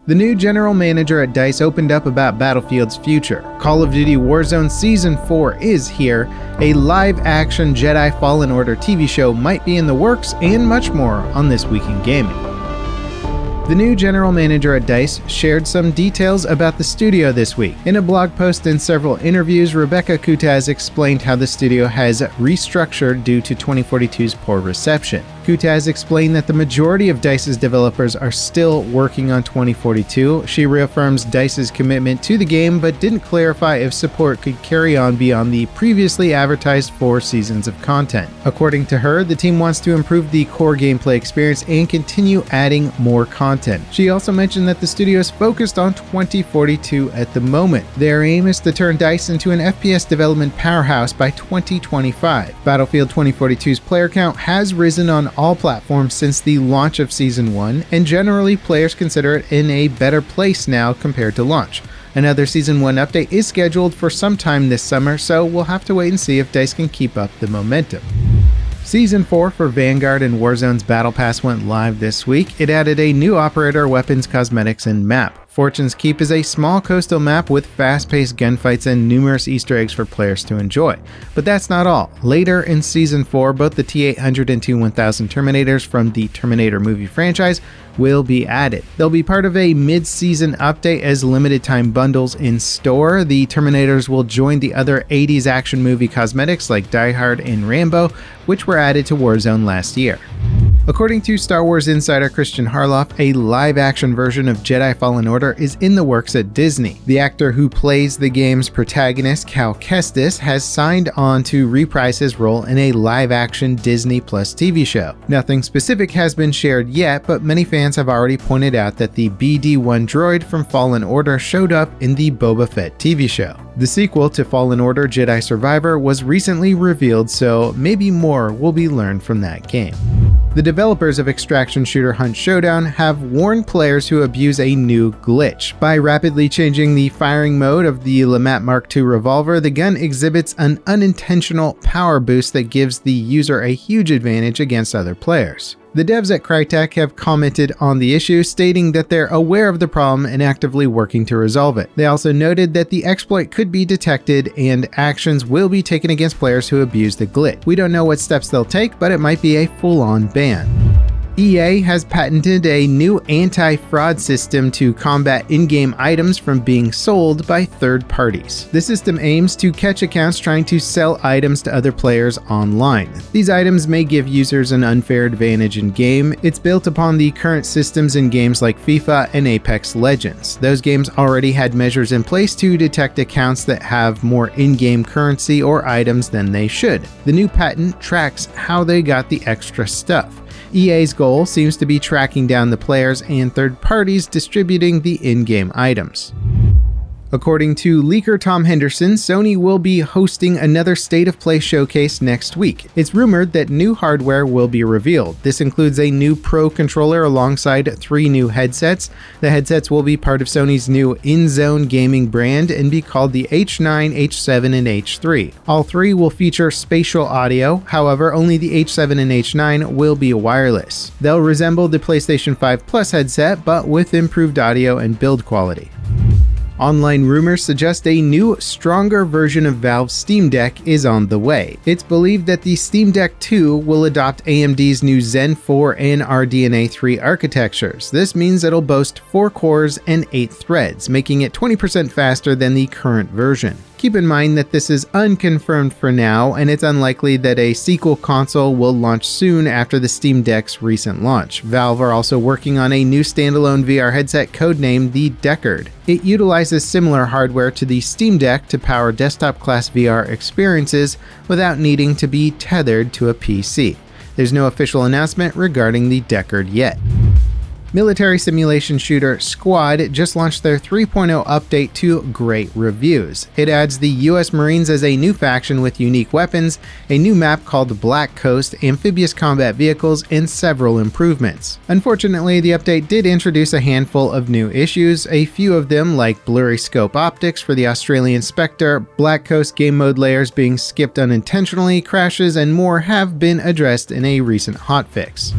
The new general manager at DICE opened up about Battlefield's future. Call of Duty Warzone Season 4 is here, a live-action Jedi Fallen Order TV show might be in the works, and much more on This Week in Gaming. The new general manager at DICE shared some details about the studio this week. In a blog post and several interviews, Rebecca Kutaz explained how the studio has restructured due to 2042's poor reception. Kutaz explained that the majority of DICE's developers are still working on 2042. She reaffirms DICE's commitment to the game, but didn't clarify if support could carry on beyond the previously advertised 4 seasons of content. According to her, the team wants to improve the core gameplay experience and continue adding more content. She also mentioned that the studio is focused on 2042 at the moment. Their aim is to turn DICE into an FPS development powerhouse by 2025. Battlefield 2042's player count has risen on all platforms since the launch of Season 1, and generally players consider it in a better place now compared to launch. Another Season 1 update is scheduled for sometime this summer, so we'll have to wait and see if DICE can keep up the momentum. Season 4 for Vanguard and Warzone's Battle Pass went live this week. It added a new operator, weapons, cosmetics, and map. Fortune's Keep is a small coastal map with fast-paced gunfights and numerous Easter eggs for players to enjoy. But that's not all. Later in Season 4, both the T-800 and T-1000 Terminators from the Terminator movie franchise will be added. They'll be part of a mid-season update as limited-time bundles in store. The Terminators will join the other 80s action movie cosmetics like Die Hard and Rambo, which were added to Warzone last year. According to Star Wars insider Christian Harloff, a live-action version of Jedi Fallen Order is in the works at Disney. The actor who plays the game's protagonist, Cal Kestis, has signed on to reprise his role in a live-action Disney Plus TV show. Nothing specific has been shared yet, but many fans have already pointed out that the BD-1 droid from Fallen Order showed up in the Boba Fett TV show. The sequel to Fallen Order Jedi Survivor was recently revealed, so maybe more will be learned from that game. The developers of extraction shooter Hunt Showdown have warned players who abuse a new glitch. By rapidly changing the firing mode of the LeMat Mark II revolver, the gun exhibits an unintentional power boost that gives the user a huge advantage against other players. The devs at Crytek have commented on the issue, stating that they're aware of the problem and actively working to resolve it. They also noted that the exploit could be detected and actions will be taken against players who abuse the glitch. We don't know what steps they'll take, but it might be a full-on ban. EA has patented a new anti-fraud system to combat in-game items from being sold by third parties. The system aims to catch accounts trying to sell items to other players online. These items may give users an unfair advantage in-game. It's built upon the current systems in games like FIFA and Apex Legends. Those games already had measures in place to detect accounts that have more in-game currency or items than they should. The new patent tracks how they got the extra stuff. EA's goal seems to be tracking down the players and third parties distributing the in-game items. According to leaker Tom Henderson, Sony will be hosting another State of Play showcase next week. It's rumored that new hardware will be revealed. This includes a new Pro controller alongside 3 new headsets. The headsets will be part of Sony's new InZone gaming brand and be called the H9, H7, and H3. All 3 will feature spatial audio, however, only the H7 and H9 will be wireless. They'll resemble the PlayStation 5 Plus headset, but with improved audio and build quality. Online rumors suggest a new, stronger version of Valve's Steam Deck is on the way. It's believed that the Steam Deck 2 will adopt AMD's new Zen 4 and RDNA 3 architectures. This means it'll boast 4 cores and 8 threads, making it 20% faster than the current version. Keep in mind that this is unconfirmed for now, and it's unlikely that a sequel console will launch soon after the Steam Deck's recent launch. Valve are also working on a new standalone VR headset codenamed the Deckard. It utilizes similar hardware to the Steam Deck to power desktop-class VR experiences without needing to be tethered to a PC. There's no official announcement regarding the Deckard yet. Military simulation shooter Squad just launched their 3.0 update to great reviews. It adds the US Marines as a new faction with unique weapons, a new map called Black Coast, amphibious combat vehicles, and several improvements. Unfortunately, the update did introduce a handful of new issues, a few of them like blurry scope optics for the Australian Spectre, Black Coast game mode layers being skipped unintentionally, crashes, and more have been addressed in a recent hotfix.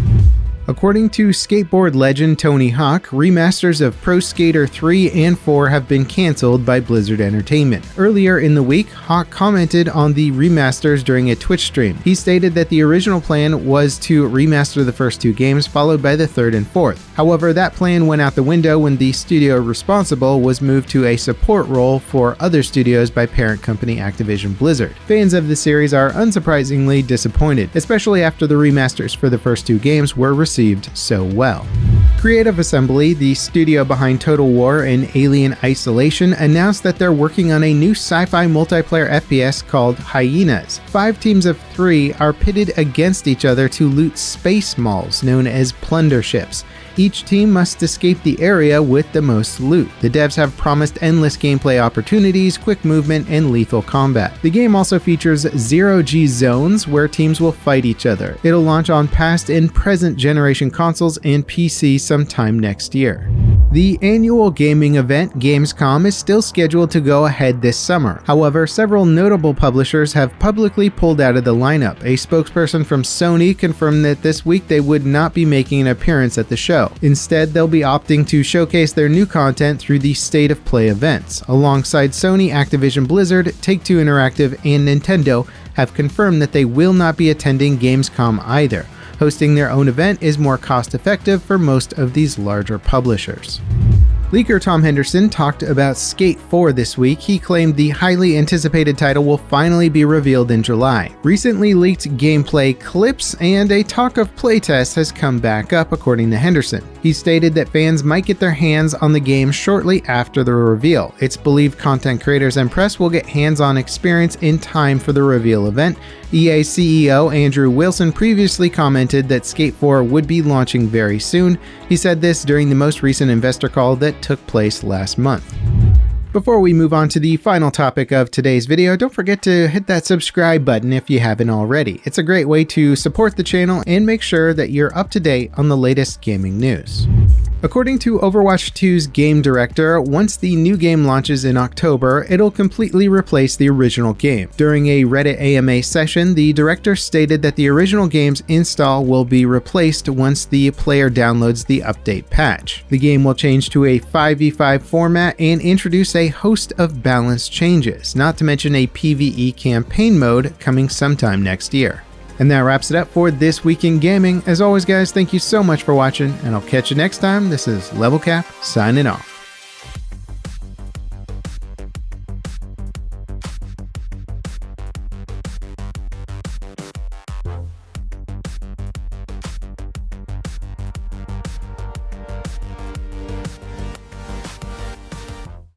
According to skateboard legend Tony Hawk, remasters of Pro Skater 3 and 4 have been cancelled by Blizzard Entertainment. Earlier in the week, Hawk commented on the remasters during a Twitch stream. He stated that the original plan was to remaster the first two games, followed by the third and fourth. However, that plan went out the window when the studio responsible was moved to a support role for other studios by parent company Activision Blizzard. Fans of the series are unsurprisingly disappointed, especially after the remasters for the first two games were received so well. Creative Assembly, the studio behind Total War and Alien Isolation, announced that they're working on a new sci-fi multiplayer FPS called Hyenas. 5 teams of 3 are pitted against each other to loot space malls known as plunder ships. Each team must escape the area with the most loot. The devs have promised endless gameplay opportunities, quick movement, and lethal combat. The game also features zero-G zones where teams will fight each other. It'll launch on past and present generation consoles and PC sometime next year. The annual gaming event, Gamescom, is still scheduled to go ahead this summer. However, several notable publishers have publicly pulled out of the lineup. A spokesperson from Sony confirmed that this week they would not be making an appearance at the show. Instead, they'll be opting to showcase their new content through the State of Play events. Alongside Sony, Activision Blizzard, Take-Two Interactive, and Nintendo have confirmed that they will not be attending Gamescom either. Hosting their own event is more cost-effective for most of these larger publishers. Leaker Tom Henderson talked about Skate 4 this week. He claimed the highly anticipated title will finally be revealed in July. Recently leaked gameplay clips and a talk of playtests has come back up, according to Henderson. He stated that fans might get their hands on the game shortly after the reveal. It's believed content creators and press will get hands-on experience in time for the reveal event. EA CEO Andrew Wilson previously commented that Skate 4 would be launching very soon. He said this during the most recent investor call that took place last month. Before we move on to the final topic of today's video, don't forget to hit that subscribe button if you haven't already. It's a great way to support the channel and make sure that you're up to date on the latest gaming news. According to Overwatch 2's game director, once the new game launches in October, it'll completely replace the original game. During a Reddit AMA session, the director stated that the original game's install will be replaced once the player downloads the update patch. The game will change to a 5v5 format and introduce a host of balance changes, not to mention a PvE campaign mode coming sometime next year. And that wraps it up for this week in gaming. As always, guys, thank you so much for watching, and I'll catch you next time. This is Level Cap signing off.